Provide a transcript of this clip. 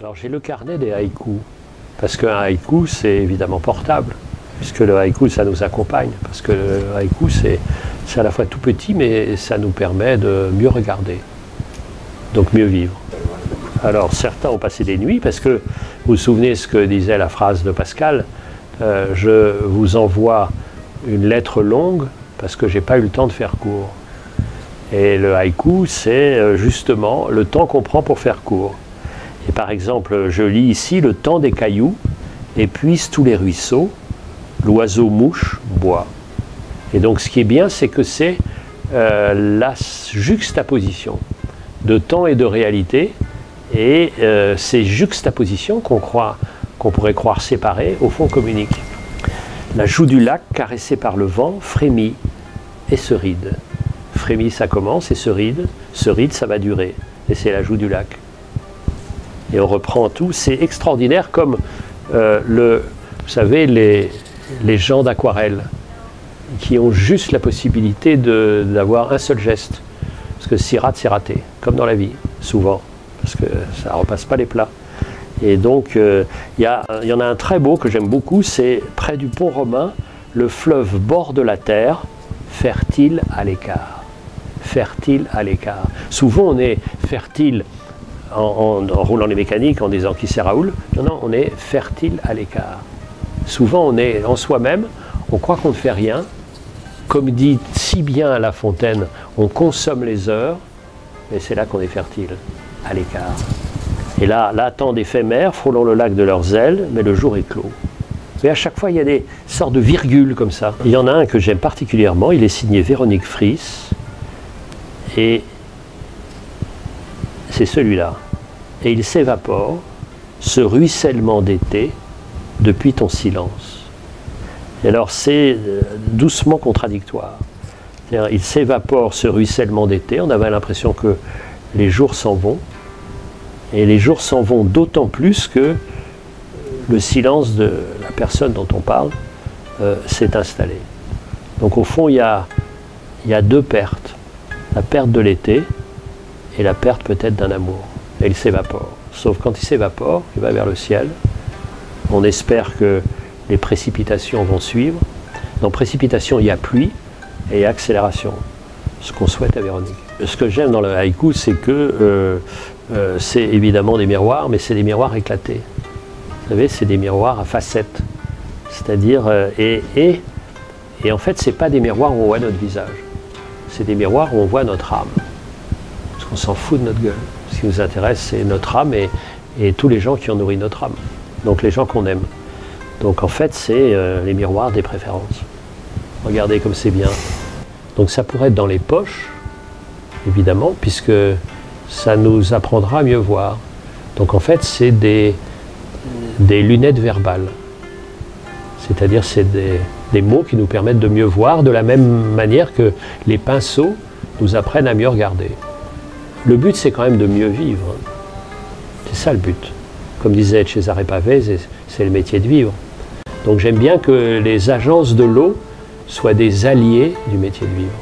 Alors j'ai le carnet des haïkus, parce qu'un haïku c'est évidemment portable, puisque le haïku ça nous accompagne, parce que le haïku c'est à la fois tout petit mais ça nous permet de mieux regarder, donc mieux vivre. Alors certains ont passé des nuits, parce que vous vous souvenez ce que disait la phrase de Pascal, je vous envoie une lettre longue parce que j'ai pas eu le temps de faire court. Et le haïku c'est justement le temps qu'on prend pour faire court. Et par exemple, je lis ici: le temps des cailloux épuise tous les ruisseaux, l'oiseau mouche boit. Et donc ce qui est bien, c'est que c'est la juxtaposition de temps et de réalité, et ces juxtapositions qu'on pourrait croire séparées, au fond communiquent. La joue du lac caressée par le vent frémit et se ride. Frémit, ça commence, et se ride ça va durer. Et c'est la joue du lac. Et on reprend tout, c'est extraordinaire, comme vous savez, les gens d'aquarelle qui ont juste la possibilité d'avoir un seul geste. Parce que s'ils ratent, c'est raté, comme dans la vie, souvent, parce que ça ne repasse pas les plats. Et donc, il y en a un très beau que j'aime beaucoup, c'est près du pont romain, le fleuve borde la terre, fertile à l'écart. Fertile à l'écart. Souvent, on est fertile en roulant les mécaniques, en disant qui c'est Raoul. Non, non, on est fertile à l'écart. Souvent, on est en soi-même, on croit qu'on ne fait rien. Comme dit si bien La Fontaine, on consomme les heures, et c'est là qu'on est fertile, à l'écart. Et là attendent éphémères, frôlant le lac de leurs ailes, mais le jour est clos. Et à chaque fois, il y a des sortes de virgules comme ça. Il y en a un que j'aime particulièrement, il est signé Véronique Friss, et c'est celui-là. Et il s'évapore, ce ruissellement d'été, depuis ton silence. Et alors c'est doucement contradictoire. Il s'évapore, ce ruissellement d'été, on avait l'impression que les jours s'en vont, et les jours s'en vont d'autant plus que le silence de la personne dont on parle s'est installé. Donc au fond, il y a deux pertes. La perte de l'été et la perte peut-être d'un amour. Et il s'évapore. Sauf quand il s'évapore, il va vers le ciel. On espère que les précipitations vont suivre. Dans précipitation, il y a pluie et accélération. Ce qu'on souhaite à Véronique. Ce que j'aime dans le haïku, c'est que c'est évidemment des miroirs, mais c'est des miroirs éclatés. Vous savez, c'est des miroirs à facettes. C'est-à-dire, et en fait, ce n'est pas des miroirs où on voit notre visage. C'est des miroirs où on voit notre âme. Parce qu'on s'en fout de notre gueule. Ce qui nous intéresse, c'est notre âme et tous les gens qui ont nourri notre âme. Donc les gens qu'on aime. Donc en fait, c'est les miroirs des préférences. Regardez comme c'est bien. Donc ça pourrait être dans les poches, évidemment, puisque ça nous apprendra à mieux voir. Donc en fait, c'est des lunettes verbales. C'est-à-dire, c'est des mots qui nous permettent de mieux voir, de la même manière que les pinceaux nous apprennent à mieux regarder. Le but, c'est quand même de mieux vivre. C'est ça le but. Comme disait Cesare Pavese, c'est le métier de vivre. Donc j'aime bien que les agences de l'eau soient des alliés du métier de vivre.